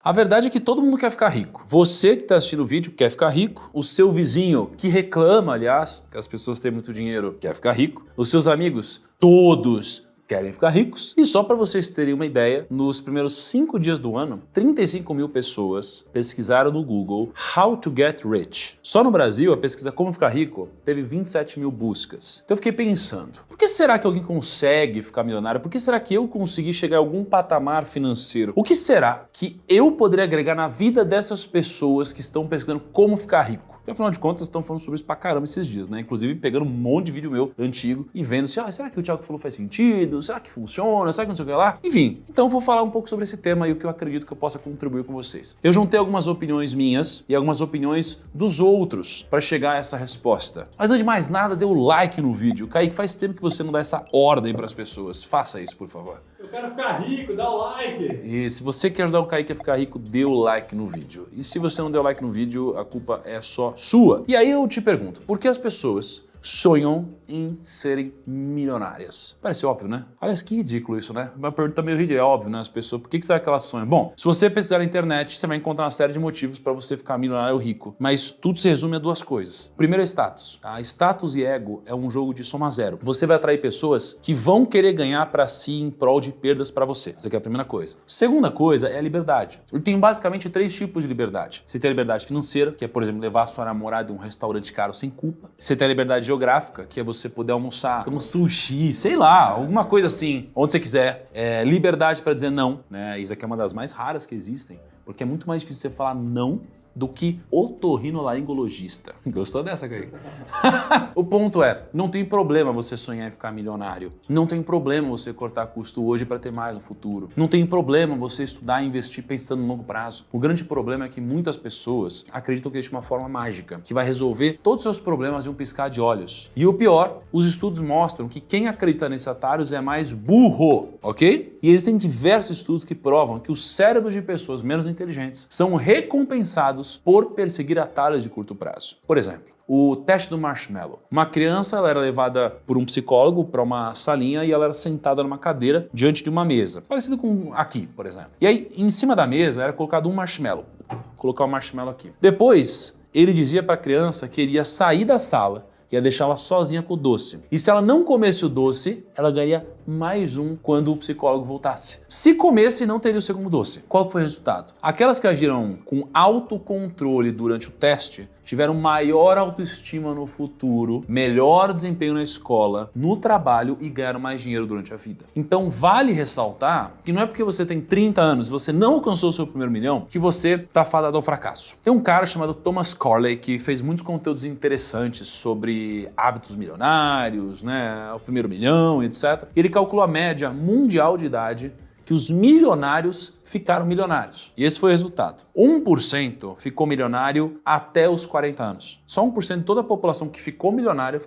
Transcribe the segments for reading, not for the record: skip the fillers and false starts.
A verdade é que todo mundo quer ficar rico. Você que está assistindo o vídeo quer ficar rico. O seu vizinho, que reclama, aliás, que as pessoas têm muito dinheiro, quer ficar rico. Os seus amigos, todos querem ficar ricos. E só para vocês terem uma ideia, nos primeiros 5 dias do ano, 35 mil pessoas pesquisaram no Google How to Get Rich. Só no Brasil, a pesquisa Como Ficar Rico teve 27 mil buscas. Então eu fiquei pensando, por que será que alguém consegue ficar milionário? Por que será que eu consegui chegar a algum patamar financeiro? O que será que eu poderia agregar na vida dessas pessoas que estão pesquisando como ficar rico? Porque, afinal de contas, estão falando sobre isso pra caramba esses dias, né? Inclusive pegando um monte de vídeo meu antigo e vendo se, será que o Thiago falou faz sentido? Será que funciona? Será que não sei o que lá? Enfim, então eu vou falar um pouco sobre esse tema e o que eu acredito que eu possa contribuir com vocês. Eu juntei algumas opiniões minhas e algumas opiniões dos outros para chegar a essa resposta. Mas antes de mais nada, dê o like no vídeo. Kaique, faz tempo que você não dá essa ordem para as pessoas. Faça isso, por favor. Eu quero ficar rico, dá o like! E se você quer ajudar o Kaique a ficar rico, dê o like no vídeo. E se você não der o like no vídeo, a culpa é só sua. E aí eu te pergunto, por que as pessoas sonham em serem milionárias? Parece óbvio, né? Aliás, que ridículo isso, né? Uma pergunta meio ridícula, é óbvio, né? As pessoas, por que será que elas sonham? Bom, se você pesquisar na internet, você vai encontrar uma série de motivos para você ficar milionário ou rico. Mas tudo se resume a duas coisas. Primeiro é status. Tá? Status e ego é um jogo de soma zero. Você vai atrair pessoas que vão querer ganhar para si em prol de perdas para você. Isso aqui é a primeira coisa. Segunda coisa é a liberdade. Eu tenho basicamente 3 tipos de liberdade. Você tem a liberdade financeira, que é, por exemplo, levar a sua namorada em um restaurante caro sem culpa. Você tem a liberdade geográfica, que é você poder almoçar como sushi, sei lá, alguma coisa assim, onde você quiser. Liberdade para dizer não, né? Isso aqui é uma das mais raras que existem, porque é muito mais difícil você falar não do que otorrinolaringologista. Gostou dessa, Kaique? O ponto é, não tem problema você sonhar em ficar milionário. Não tem problema você cortar custo hoje para ter mais no futuro. Não tem problema você estudar e investir pensando no longo prazo. O grande problema é que muitas pessoas acreditam que existe uma fórmula mágica que vai resolver todos os seus problemas em um piscar de olhos. E o pior, os estudos mostram que quem acredita nesses atalhos é mais burro, ok? E existem diversos estudos que provam que os cérebros de pessoas menos inteligentes são recompensados por perseguir atalhos de curto prazo. Por exemplo, o teste do marshmallow. Uma criança ela era levada por um psicólogo para uma salinha e ela era sentada numa cadeira diante de uma mesa, parecido com aqui, por exemplo. E aí, em cima da mesa era colocado um marshmallow. Colocar o marshmallow aqui. Depois, ele dizia para a criança que iria sair da sala, ia deixá-la sozinha com o doce. E se ela não comesse o doce, ela ganharia mais um quando o psicólogo voltasse. Se comesse, não teria o segundo doce. Qual foi o resultado? Aquelas que agiram com autocontrole durante o teste tiveram maior autoestima no futuro, melhor desempenho na escola, no trabalho e ganharam mais dinheiro durante a vida. Então vale ressaltar que não é porque você tem 30 anos e você não alcançou o seu primeiro milhão que você está fadado ao fracasso. Tem um cara chamado Thomas Corley que fez muitos conteúdos interessantes sobre hábitos milionários, né, o primeiro milhão, etc. Ele calculou a média mundial de idade que os milionários ficaram milionários. E esse foi o resultado. 1% ficou milionário até os 40 anos. Só 1% de toda a população que ficou milionária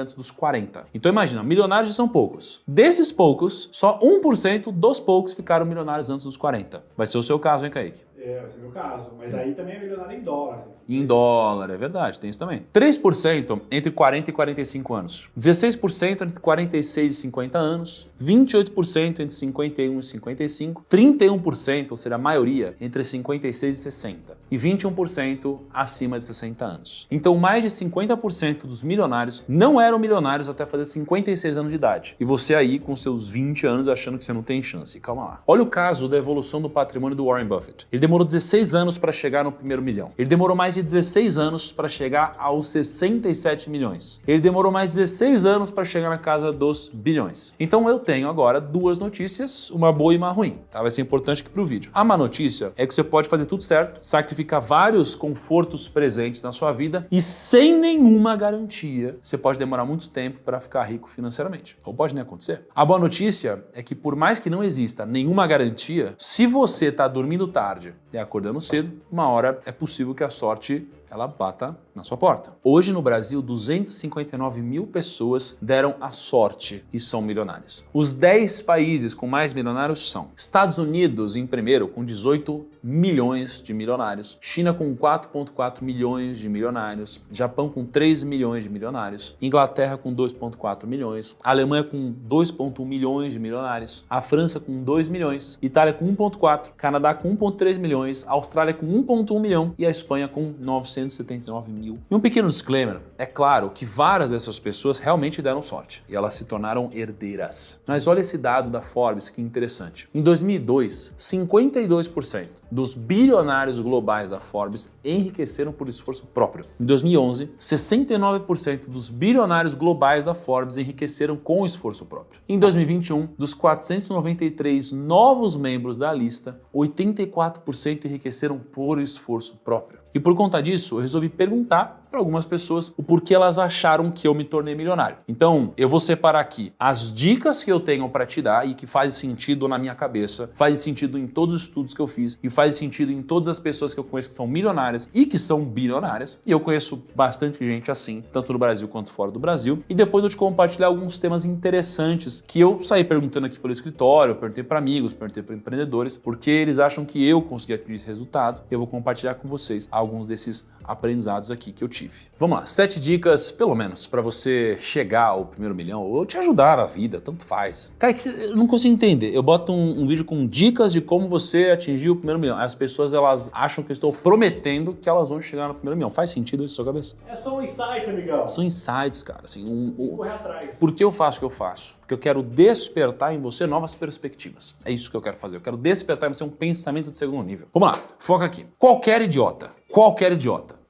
antes dos 40. Então imagina, milionários são poucos. Desses poucos, só 1% dos poucos ficaram milionários antes dos 40. Vai ser o seu caso, hein, Kaique? Vai ser o meu caso. Mas aí também é milionário em dólar. Em dólar, é verdade, tem isso também. 3% entre 40 e 45 anos. 16% entre 46 e 50 anos. 28% entre 51 e 55. 31%, ou seja, a maioria, entre 56 e 60. E 21% acima de 60 anos. Então, mais de 50% dos milionários não eram milionários até fazer 56 anos de idade. E você aí, com seus 20 anos, achando que você não tem chance. Calma lá. Olha o caso da evolução do patrimônio do Warren Buffett. Ele demorou 16 anos para chegar no primeiro milhão. Ele demorou mais de 16 anos para chegar aos 67 milhões. Ele demorou mais 16 anos para chegar na casa dos bilhões. Então eu tenho agora 2 notícias, uma boa e uma ruim. Tá? Vai ser importante aqui pro vídeo. A má notícia é que você pode fazer tudo certo, sacrificar vários confortos presentes na sua vida e sem nenhuma garantia você pode demorar muito tempo para ficar rico financeiramente. Ou pode nem acontecer. A boa notícia é que por mais que não exista nenhuma garantia, se você está dormindo tarde e acordando cedo, uma hora é possível que a sorte ela bata na sua porta. Hoje no Brasil, 259 mil pessoas deram a sorte e são milionários. Os 10 países com mais milionários são Estados Unidos em primeiro com 18 milhões de milionários, China com 4,4 milhões de milionários, Japão com 3 milhões de milionários, Inglaterra com 2,4 milhões, Alemanha com 2,1 milhões de milionários, a França com 2 milhões, Itália com 1,4, Canadá com 1,3 milhões, Austrália com 1,1 milhão e a Espanha com 979 mil. E um pequeno disclaimer, é claro que várias dessas pessoas realmente deram sorte e elas se tornaram herdeiras. Mas olha esse dado da Forbes, que interessante. Em 2002, 52% dos bilionários globais da Forbes enriqueceram por esforço próprio. Em 2011, 69% dos bilionários globais da Forbes enriqueceram com esforço próprio. Em 2021, dos 493 novos membros da lista, 84% enriqueceram por esforço próprio. E por conta disso, eu resolvi perguntar para algumas pessoas o porquê elas acharam que eu me tornei milionário. Então, eu vou separar aqui as dicas que eu tenho para te dar e que fazem sentido na minha cabeça, fazem sentido em todos os estudos que eu fiz e fazem sentido em todas as pessoas que eu conheço que são milionárias e que são bilionárias. E eu conheço bastante gente assim, tanto no Brasil quanto fora do Brasil. E depois eu te compartilhar alguns temas interessantes que eu saí perguntando aqui pelo escritório, eu perguntei para amigos, perguntei para empreendedores, porque eles acham que eu consegui atingir esse resultado. Eu vou compartilhar com vocês alguns desses aprendizados aqui que eu tive. Vamos lá, 7 dicas, pelo menos, para você chegar ao primeiro milhão ou te ajudar na vida, tanto faz. Cara, eu não consigo entender. Eu boto um vídeo com dicas de como você atingir o primeiro milhão. As pessoas, elas acham que eu estou prometendo que elas vão chegar no primeiro milhão. Faz sentido isso na sua cabeça? É só um insight, amigão. São insights, cara. Assim, Correr atrás. Por que eu faço o que eu faço? Porque eu quero despertar em você novas perspectivas. É isso que eu quero fazer. Eu quero despertar em você um pensamento de segundo nível. Vamos lá, foca aqui. Qualquer idiota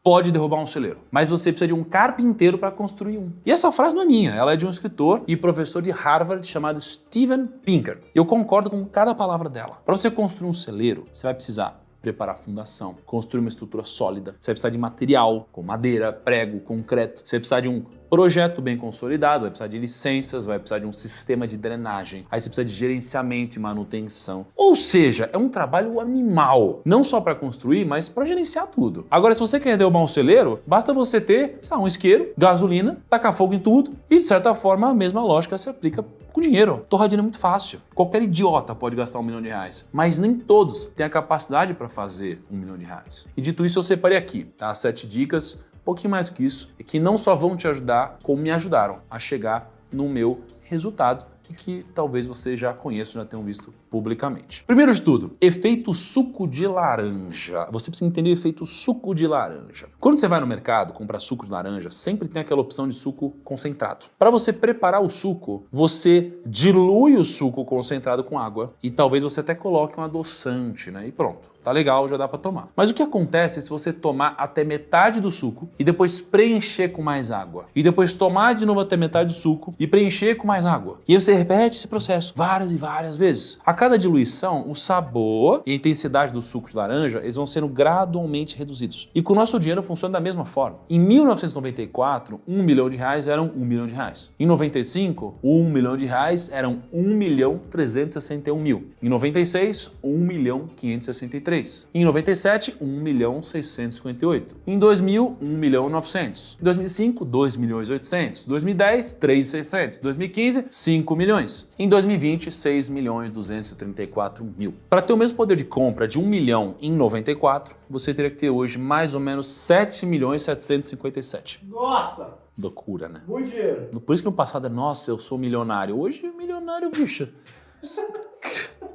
pode derrubar um celeiro, mas você precisa de um carpinteiro para construir um. E essa frase não é minha, ela é de um escritor e professor de Harvard chamado Steven Pinker. Eu concordo com cada palavra dela. Para você construir um celeiro, você vai precisar preparar a fundação, construir uma estrutura sólida, você vai precisar de material, como madeira, prego, concreto, você vai precisar de um projeto bem consolidado, vai precisar de licenças, vai precisar de um sistema de drenagem, aí você precisa de gerenciamento e manutenção. Ou seja, é um trabalho animal, não só para construir, mas para gerenciar tudo. Agora, se você quer derrubar um celeiro, basta você ter, sei lá, um isqueiro, gasolina, tacar fogo em tudo e, de certa forma, a mesma lógica se aplica com dinheiro. Torradinha é muito fácil. Qualquer idiota pode gastar R$1 milhão, mas nem todos têm a capacidade para fazer R$1 milhão. E dito isso, eu separei aqui, tá? 7 dicas, um pouquinho mais que isso, e que não só vão te ajudar, como me ajudaram a chegar no meu resultado e que talvez você já conheça, já tenham visto publicamente. Primeiro de tudo, efeito suco de laranja. Você precisa entender o efeito suco de laranja. Quando você vai no mercado comprar suco de laranja, sempre tem aquela opção de suco concentrado. Para você preparar o suco, você dilui o suco concentrado com água e talvez você até coloque um adoçante, né? E pronto. Tá legal, já dá para tomar. Mas o que acontece se você tomar até metade do suco e depois preencher com mais água? E depois tomar de novo até metade do suco e preencher com mais água? E você repete esse processo várias e várias vezes. A cada diluição, o sabor e a intensidade do suco de laranja, eles vão sendo gradualmente reduzidos. E com o nosso dinheiro funciona da mesma forma. Em 1994, R$1 milhão eram R$1 milhão. Em 95, R$1 milhão eram 1.361.000. Em 96, 1.563. Em 97, 1.658. Em 2000, 1.900.000. Em 2005, 2.800.000. 2010, 3.600.000. 2015, 5 milhões. Em 2020, 6.234.000. Para ter o mesmo poder de compra de 1 milhão em 94, você teria que ter hoje mais ou menos 7.757.000. Nossa! Loucura, né? Muito dinheiro. Por isso que no passado é, nossa, eu sou milionário. Hoje, milionário, bicho.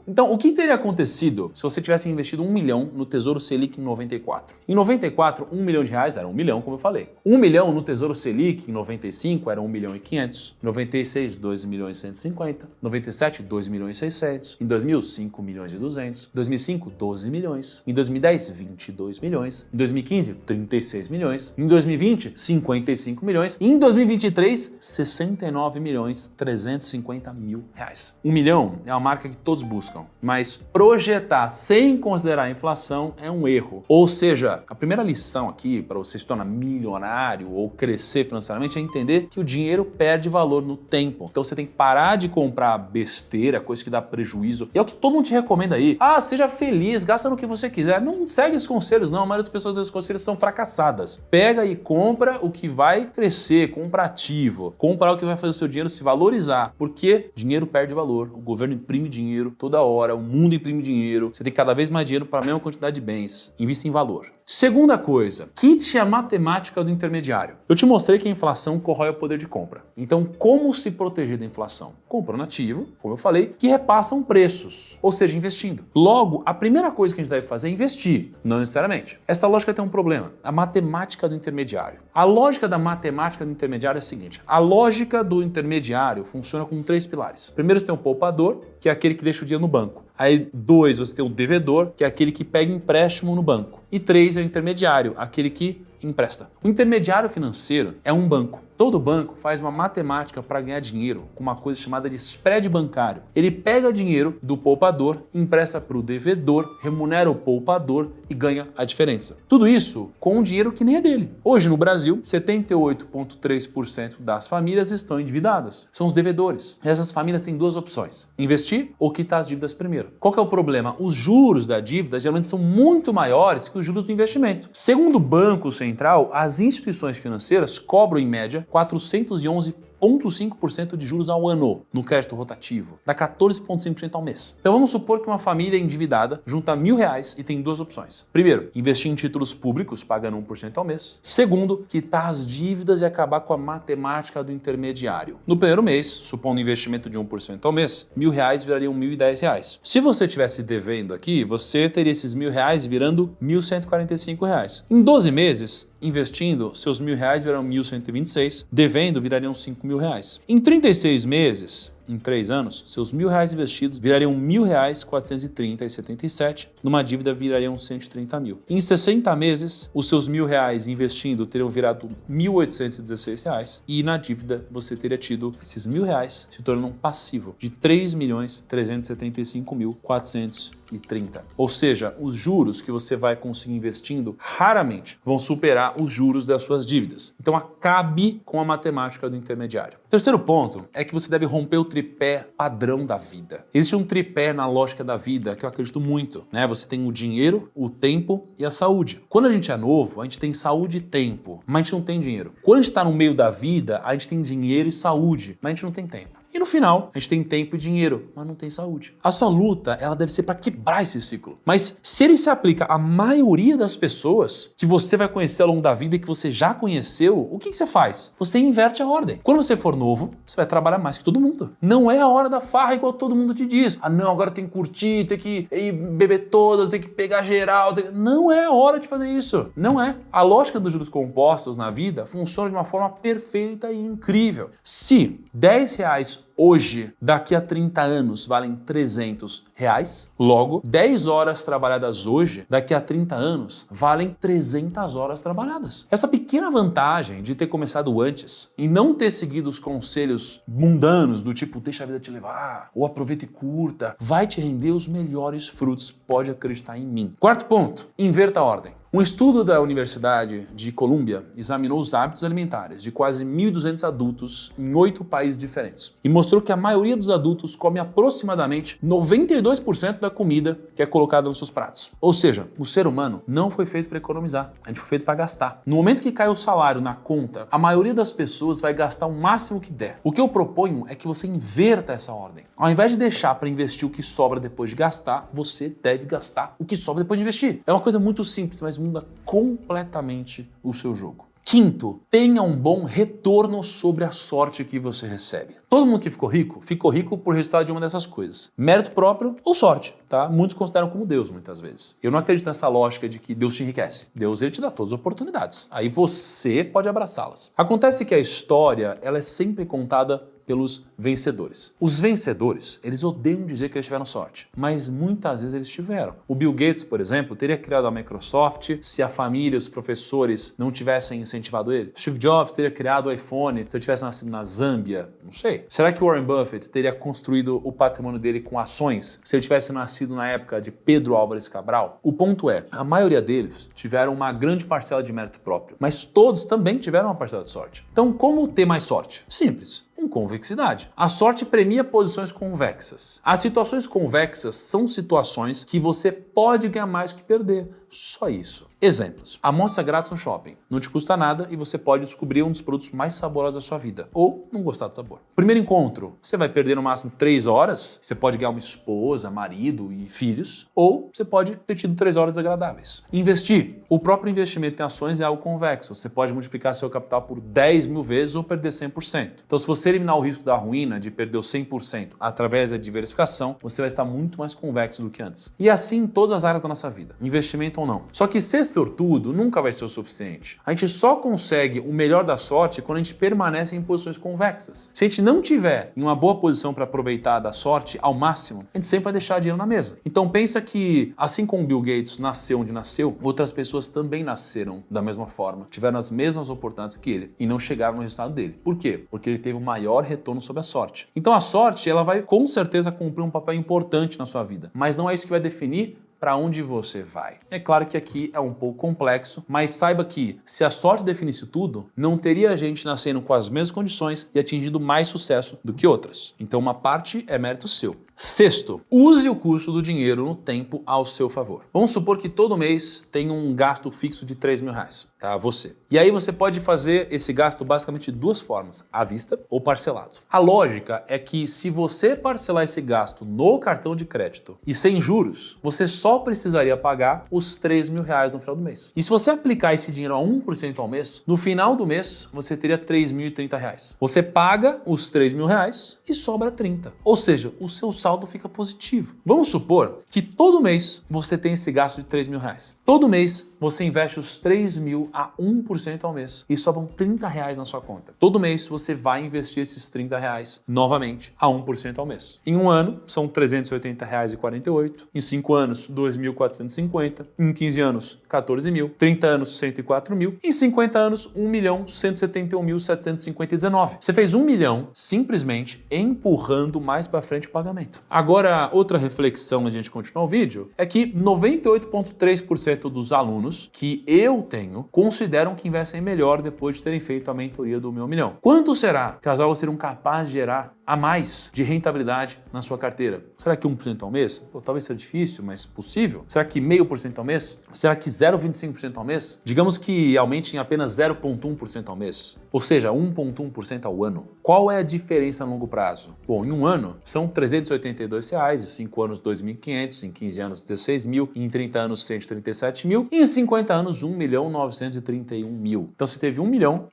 Então, o que teria acontecido se você tivesse investido 1 milhão no Tesouro Selic em 94? Em 94, R$1 milhão era 1 milhão, como eu falei. 1 milhão no Tesouro Selic em 95 era 1 milhão e 500. Em 96, 2 milhões e 150. Em 97, 2 milhões e 600. Em 2000, 5 milhões e 200. Em 2005, 12 milhões. Em 2010, 22 milhões. Em 2015, 36 milhões. Em 2020, 55 milhões. E em 2023, 69 milhões 350 mil reais. 1 milhão é uma marca que todos buscam. praticam, mas projetar sem considerar a inflação é um erro. Ou seja, a primeira lição aqui para você se tornar milionário ou crescer financeiramente é entender que o dinheiro perde valor no tempo. Então você tem que parar de comprar besteira, coisa que dá prejuízo. E é o que todo mundo te recomenda aí. Ah, seja feliz, gasta no que você quiser. Não segue os conselhos, não. A maioria das pessoas dos conselhos são fracassadas. Pega e compra o que vai crescer, compra ativo, compra o que vai fazer o seu dinheiro se valorizar. Porque dinheiro perde valor. O governo imprime dinheiro toda hora, o mundo imprime dinheiro. Você tem cada vez mais dinheiro para a mesma quantidade de bens. Invista em valor. Segunda coisa, quite a matemática do intermediário. Eu te mostrei que a inflação corrói o poder de compra. Então, como se proteger da inflação? Comprando ativo, como eu falei, que repassam preços, ou seja, investindo. Logo, a primeira coisa que a gente deve fazer é investir, não necessariamente. Essa lógica tem um problema, a matemática do intermediário. A lógica da matemática do intermediário é a seguinte, a lógica do intermediário funciona com 3 pilares. Primeiro você tem o poupador, que é aquele que deixa o dinheiro no banco. Aí 2, você tem o devedor, que é aquele que pega empréstimo no banco. E 3 é o intermediário, aquele que empresta. O intermediário financeiro é um banco. Todo banco faz uma matemática para ganhar dinheiro com uma coisa chamada de spread bancário. Ele pega dinheiro do poupador, empresta para o devedor, remunera o poupador e ganha a diferença. Tudo isso com um dinheiro que nem é dele. Hoje no Brasil, 78,3% das famílias estão endividadas. São os devedores. E essas famílias têm 2 opções: investir ou quitar as dívidas primeiro. Qual que é o problema? Os juros da dívida geralmente são muito maiores que os juros do investimento. Segundo o Banco Central, as instituições financeiras cobram em média 411,5% de juros ao ano no crédito rotativo, dá 14,5% ao mês. Então vamos supor que uma família endividada junta R$1.000 e tem 2 opções. Primeiro, investir em títulos públicos pagando 1% ao mês. Segundo, quitar as dívidas e acabar com a matemática do intermediário. No primeiro mês, supondo um investimento de 1% ao mês, R$1.000 virariam R$1.010. Se você estivesse devendo aqui, você teria esses R$1.000 virando R$1.145. Em 12 meses, investindo, seus R$1.000 virariam R$1.126, devendo virariam R$5.000. Em 36 meses, em 3 anos, seus R$1.000 investidos virariam R$1.430,77, numa dívida virariam R$130.000. Em 60 meses, os seus R$1.000 investindo teriam virado R$1.816 e na dívida você teria tido esses R$1.000 se tornando um passivo de R$3.375.430. Ou seja, os juros que você vai conseguir investindo raramente vão superar os juros das suas dívidas. Então acabe com a matemática do intermediário. O terceiro ponto é que você deve romper o tripé padrão da vida. Existe um tripé na lógica da vida que eu acredito muito, né? Você tem o dinheiro, o tempo e a saúde. Quando a gente é novo, a gente tem saúde e tempo, mas a gente não tem dinheiro. Quando a gente está no meio da vida, a gente tem dinheiro e saúde, mas a gente não tem tempo. E no final, a gente tem tempo e dinheiro, mas não tem saúde. A sua luta, ela deve ser para quebrar esse ciclo. Mas se ele se aplica à maioria das pessoas que você vai conhecer ao longo da vida e que você já conheceu, o que você faz? Você inverte a ordem. Quando você for novo, você vai trabalhar mais que todo mundo. Não é a hora da farra igual todo mundo te diz. Ah não, agora tem que curtir, tem que ir beber todas, tem que pegar geral. Não é a hora de fazer isso. Não é. A lógica dos juros compostos na vida funciona de uma forma perfeita e incrível. Se R$10 hoje, daqui a 30 anos, valem R$300. Logo, 10 horas trabalhadas hoje, daqui a 30 anos, valem 300 horas trabalhadas. Essa pequena vantagem de ter começado antes e não ter seguido os conselhos mundanos do tipo deixa a vida te levar, ou aproveita e curta, vai te render os melhores frutos, pode acreditar em mim. Quarto ponto, inverta a ordem. Um estudo da Universidade de Colômbia examinou os hábitos alimentares de quase 1.200 adultos em 8 países diferentes e mostrou que a maioria dos adultos come aproximadamente 92% da comida que é colocada nos seus pratos. Ou seja, o ser humano não foi feito para economizar, a gente foi feito para gastar. No momento que cai o salário na conta, a maioria das pessoas vai gastar o máximo que der. O que eu proponho é que você inverta essa ordem. Ao invés de deixar para investir o que sobra depois de gastar, você deve gastar o que sobra depois de investir. É uma coisa muito simples, mas muda completamente o seu jogo. Quinto, tenha um bom retorno sobre a sorte que você recebe. Todo mundo que ficou rico por resultado de uma dessas coisas. Mérito próprio ou sorte, tá? Muitos consideram como Deus, muitas vezes. Eu não acredito nessa lógica de que Deus te enriquece. Deus, ele te dá todas as oportunidades. Aí você pode abraçá-las. Acontece que a história, ela é sempre contada pelos vencedores. Os vencedores, eles odeiam dizer que eles tiveram sorte, mas muitas vezes eles tiveram. O Bill Gates, por exemplo, teria criado a Microsoft se a família e os professores não tivessem incentivado ele. Steve Jobs teria criado o iPhone se ele tivesse nascido na Zâmbia. Não sei. Será que Warren Buffett teria construído o patrimônio dele com ações se ele tivesse nascido na época de Pedro Álvares Cabral? O ponto é, a maioria deles tiveram uma grande parcela de mérito próprio, mas todos também tiveram uma parcela de sorte. Então, como ter mais sorte? Simples. Com convexidade. A sorte premia posições convexas. As situações convexas são situações que você pode ganhar mais que perder. Só isso. Exemplos. Amostra grátis no shopping. Não te custa nada e você pode descobrir um dos produtos mais saborosos da sua vida. Ou não gostar do sabor. Primeiro encontro. Você vai perder no máximo 3 horas. Você pode ganhar uma esposa, marido e filhos. Ou você pode ter tido 3 horas agradáveis. Investir. O próprio investimento em ações é algo convexo. Você pode multiplicar seu capital por 10 mil vezes ou perder 100%. Então, se você eliminar o risco da ruína, de perder o 100% através da diversificação, você vai estar muito mais convexo do que antes. E assim em todas as áreas da nossa vida. Investimento ou não. Só que ser sortudo nunca vai ser o suficiente. A gente só consegue o melhor da sorte quando a gente permanece em posições convexas. Se a gente não tiver em uma boa posição para aproveitar da sorte ao máximo, a gente sempre vai deixar dinheiro na mesa. Então pensa que, assim como Bill Gates nasceu onde nasceu, outras pessoas também nasceram da mesma forma, tiveram as mesmas oportunidades que ele e não chegaram no resultado dele. Por quê? Porque ele teve o maior retorno sobre a sorte. Então a sorte, ela vai com certeza cumprir um papel importante na sua vida, mas não é isso que vai definir para onde você vai. É claro que aqui é um pouco complexo, mas saiba que se a sorte definisse tudo, não teria gente nascendo com as mesmas condições e atingindo mais sucesso do que outras. Então uma parte é mérito seu. Sexto, use o custo do dinheiro no tempo ao seu favor. Vamos supor que todo mês tem um gasto fixo de 3 mil reais, tá? Você. E aí você pode fazer esse gasto basicamente de 2 formas, à vista ou parcelado. A lógica é que se você parcelar esse gasto no cartão de crédito e sem juros, você só precisaria pagar os 3 mil reais no final do mês. E se você aplicar esse dinheiro a 1% ao mês, no final do mês você teria 3.030 reais. Você paga os 3 mil reais e sobra 30. Ou seja, o seu saldo fica positivo. Vamos supor que todo mês você tem esse gasto de 3 mil reais. Todo mês você investe os 3 mil a 1% ao mês e sobram 30 reais na sua conta. Todo mês você vai investir esses 30 reais novamente a 1% ao mês. Em um ano são R$ 380,48. Em 5 anos, 2.450. Em 15 anos, 14 mil. 30 anos, 104 mil. Em 50 anos, 1.171.750,19. Você fez 1 milhão simplesmente empurrando mais para frente o pagamento. Agora, outra reflexão antes de a gente continuar o vídeo é que 98,3% dos alunos que eu tenho consideram que investem melhor depois de terem feito a mentoria do Meu Milhão. Quanto será que as aulas serão capazes de gerar a mais de rentabilidade na sua carteira? Será que 1% ao mês? Pô, talvez seja difícil, mas possível. Será que 0,5% ao mês? Será que 0,25% ao mês? Digamos que aumente em apenas 0,1% ao mês, ou seja, 1,1% ao ano. Qual é a diferença a longo prazo? Bom, em um ano são R$ 382 reais, em 5 anos 2.500, em 15 anos 16 mil, em 30 anos 137 mil e em 50 anos 1.931.000. Então você teve R$ 1 milhão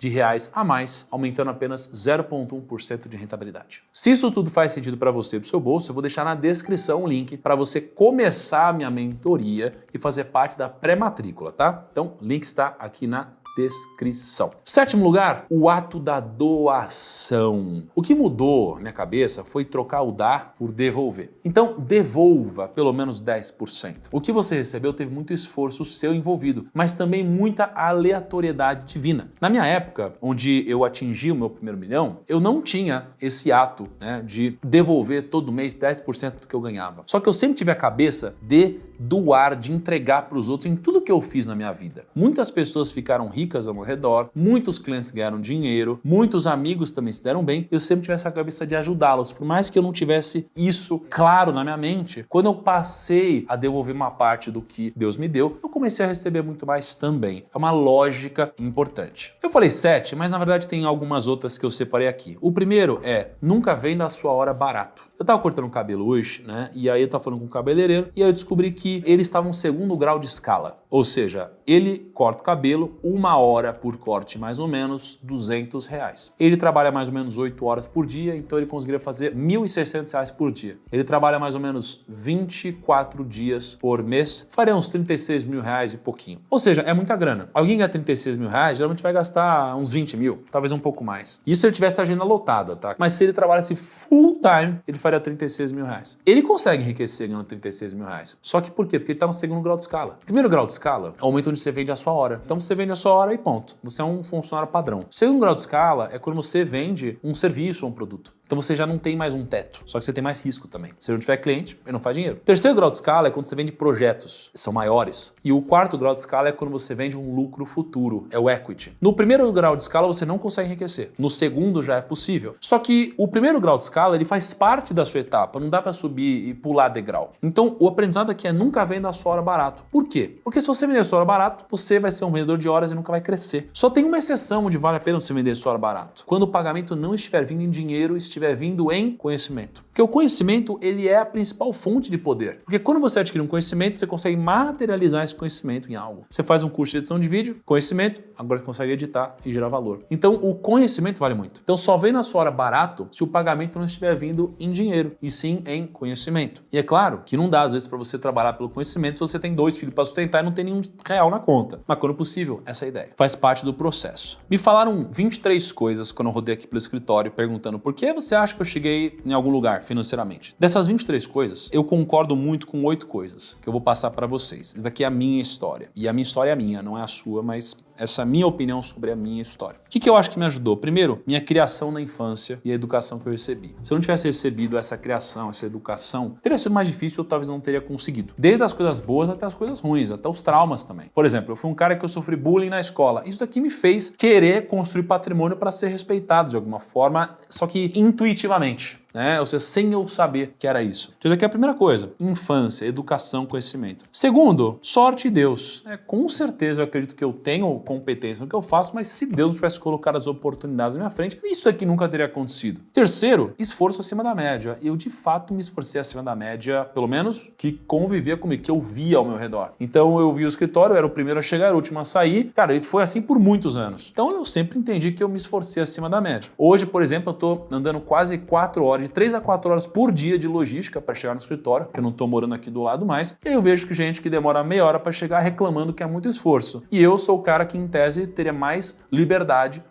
a mais, aumentando apenas 0,1% de rentabilidade. Se isso tudo faz sentido para você e para o seu bolso, eu vou deixar na descrição o link para você começar a minha mentoria e fazer parte da pré-matrícula, tá? Então, o link está aqui na descrição. Sétimo lugar, o ato da doação. O que mudou na minha cabeça foi trocar o dar por devolver. Então, devolva pelo menos 10%. O que você recebeu teve muito esforço seu envolvido, mas também muita aleatoriedade divina. Na minha época, onde eu atingi o meu primeiro milhão, eu não tinha esse ato, de devolver todo mês 10% do que eu ganhava. Só que eu sempre tive a cabeça de doar, de entregar para os outros em tudo que eu fiz na minha vida. Muitas pessoas ficaram ricas ao meu redor, muitos clientes ganharam dinheiro, muitos amigos também se deram bem. Eu sempre tive essa cabeça de ajudá-los, por mais que eu não tivesse isso claro na minha mente. Quando eu passei a devolver uma parte do que Deus me deu, eu comecei a receber muito mais também. É uma lógica importante. Eu falei 7, mas na verdade tem algumas outras que eu separei aqui. O primeiro é, nunca venda a sua hora barato. Eu tava cortando o cabelo hoje, e aí eu tava falando com o cabeleireiro e aí eu descobri que ele estava no 2º grau de escala. Ou seja, ele corta o cabelo 1 uma hora por corte, mais ou menos R$200. Ele trabalha mais ou menos 8 horas por dia, então ele conseguiria fazer R$1.600 por dia. Ele trabalha mais ou menos 24 dias por mês, faria uns R$36 mil e pouquinho. Ou seja, é muita grana. Alguém ganha R$36 mil, geralmente vai gastar uns 20 mil, talvez um pouco mais. Isso se ele tivesse a agenda lotada, tá? Mas se ele trabalhasse full time, ele faria R$36 mil. Ele consegue enriquecer ganhando R$36 mil. Só que por quê? Porque ele está no segundo grau de escala. Primeiro grau de escala é o momento onde você vende a sua hora. Então você vende a sua hora e ponto. Você é um funcionário padrão. Segundo grau de escala é quando você vende um serviço ou um produto. Então você já não tem mais um teto, só que você tem mais risco também. Se não tiver cliente, ele não faz dinheiro. O terceiro grau de escala é quando você vende projetos, são maiores. E o quarto grau de escala é quando você vende um lucro futuro, é o equity. No primeiro grau de escala você não consegue enriquecer. No segundo já é possível. Só que o primeiro grau de escala ele faz parte da sua etapa, não dá para subir e pular degrau. Então o aprendizado aqui é nunca venda a sua hora barato. Por quê? Porque se você vender a sua hora barato, você vai ser um vendedor de horas e nunca vai crescer. Só tem uma exceção onde vale a pena você vender a sua hora barato. Quando o pagamento não estiver vindo em dinheiro, estiver vindo em conhecimento. Porque o conhecimento, ele é a principal fonte de poder. Porque quando você adquire um conhecimento, você consegue materializar esse conhecimento em algo. Você faz um curso de edição de vídeo, conhecimento, agora você consegue editar e gerar valor. Então, o conhecimento vale muito. Então, só vem na sua hora barato se o pagamento não estiver vindo em dinheiro, e sim em conhecimento. E é claro que não dá, às vezes, para você trabalhar pelo conhecimento se você tem 2 filhos para sustentar e não tem nenhum real na conta. Mas quando possível, essa é a ideia. Faz parte do processo. Me falaram 23 coisas quando eu rodei aqui pelo escritório perguntando por que você acha que eu cheguei em algum lugar financeiramente. Dessas 23 coisas, eu concordo muito com 8 coisas que eu vou passar para vocês. Isso daqui é a minha história. E a minha história é a minha, não é a sua, mas essa é a minha opinião sobre a minha história. O que eu acho que me ajudou? Primeiro, minha criação na infância e a educação que eu recebi. Se eu não tivesse recebido essa criação, essa educação, teria sido mais difícil, eu talvez não teria conseguido. Desde as coisas boas até as coisas ruins, até os traumas também. Por exemplo, eu fui um cara que eu sofri bullying na escola. Isso daqui me fez querer construir patrimônio para ser respeitado de alguma forma, só que intuitivamente. Ou seja, sem eu saber que era isso. Então isso aqui é a primeira coisa. Infância, educação, conhecimento. Segundo, sorte e Deus. Com certeza eu acredito que eu tenho competência no que eu faço, mas se Deus não tivesse colocado as oportunidades na minha frente, isso aqui nunca teria acontecido. Terceiro, esforço acima da média. Eu de fato me esforcei acima da média, pelo menos que convivia comigo, que eu via ao meu redor. Então eu vi o escritório, eu era o primeiro a chegar, o último a sair. Cara, e foi assim por muitos anos. Então eu sempre entendi que eu me esforcei acima da média. Hoje, por exemplo, eu tô andando quase 4 horas, de 3 a 4 horas por dia de logística para chegar no escritório, porque eu não estou morando aqui do lado mais, e aí eu vejo que gente que demora meia hora para chegar reclamando que é muito esforço. E eu sou o cara que, em tese, teria mais liberdade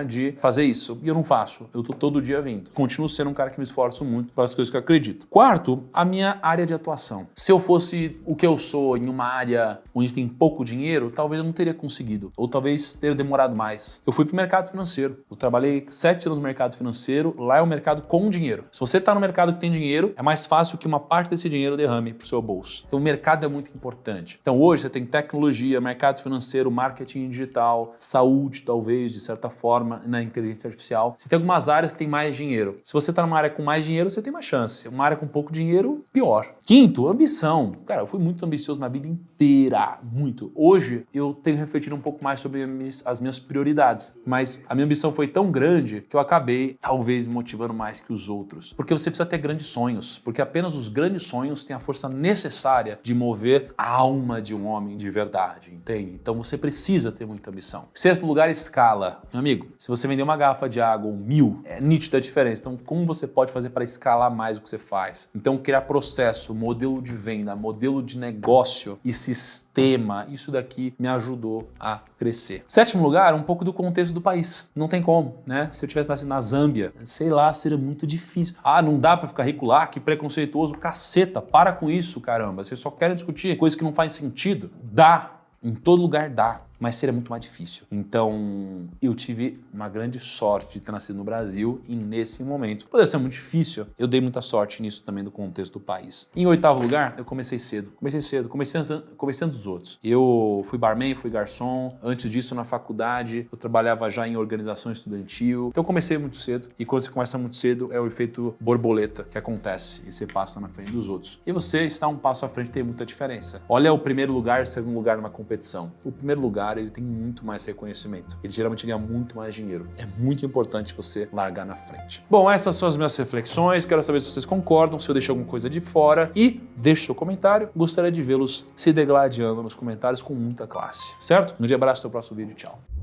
de fazer isso. E eu não faço. Eu tô todo dia vindo. Continuo sendo um cara que me esforço muito para as coisas que eu acredito. Quarto, a minha área de atuação. Se eu fosse o que eu sou em uma área onde tem pouco dinheiro, talvez eu não teria conseguido. Ou talvez teria demorado mais. Eu fui pro mercado financeiro. Eu trabalhei 7 anos no mercado financeiro. Lá é o mercado com dinheiro. Se você tá no mercado que tem dinheiro, é mais fácil que uma parte desse dinheiro derrame pro seu bolso. Então o mercado é muito importante. Então hoje você tem tecnologia, mercado financeiro, marketing digital, saúde talvez, de certa forma, na inteligência artificial. Você tem algumas áreas que tem mais dinheiro. Se você está numa área com mais dinheiro, você tem mais chance. Uma área com pouco dinheiro, pior. Quinto, ambição. Cara, eu fui muito ambicioso na vida inteira. Muito. Hoje, eu tenho refletido um pouco mais sobre as minhas prioridades. Mas a minha ambição foi tão grande que eu acabei, talvez, me motivando mais que os outros. Porque você precisa ter grandes sonhos. Porque apenas os grandes sonhos têm a força necessária de mover a alma de um homem de verdade, entende? Então você precisa ter muita ambição. Sexto lugar, escala. Meu amigo, se você vender uma garrafa de água ou 1000, é nítida a diferença. Então, como você pode fazer para escalar mais o que você faz? Então, criar processo, modelo de venda, modelo de negócio e sistema, isso daqui me ajudou a crescer. Sétimo lugar, um pouco do contexto do país. Não tem como, né? Se eu tivesse nascido na Zâmbia, sei lá, seria muito difícil. Ah, não dá para ficar rico lá? Que preconceituoso. Caceta, para com isso, caramba. Vocês só querem discutir coisas que não fazem sentido? Dá. Em todo lugar dá, mas seria muito mais difícil. Então, eu tive uma grande sorte de ter nascido no Brasil e nesse momento, poderia ser muito difícil, eu dei muita sorte nisso também do contexto do país. Em oitavo lugar, eu comecei cedo. Comecei antes dos outros. Eu fui barman, fui garçom. Antes disso, na faculdade, eu trabalhava já em organização estudantil. Então, eu comecei muito cedo. E quando você começa muito cedo, é o efeito borboleta que acontece e você passa na frente dos outros. E você está um passo à frente, tem muita diferença. Olha o primeiro lugar e o segundo lugar numa competição. O primeiro lugar, ele tem muito mais reconhecimento. Ele geralmente ganha muito mais dinheiro. É muito importante você largar na frente. Bom, essas são as minhas reflexões. Quero saber se vocês concordam, se eu deixei alguma coisa de fora. E deixe seu comentário. Gostaria de vê-los se degladiando nos comentários com muita classe. Certo? Um grande abraço, até o próximo vídeo. Tchau.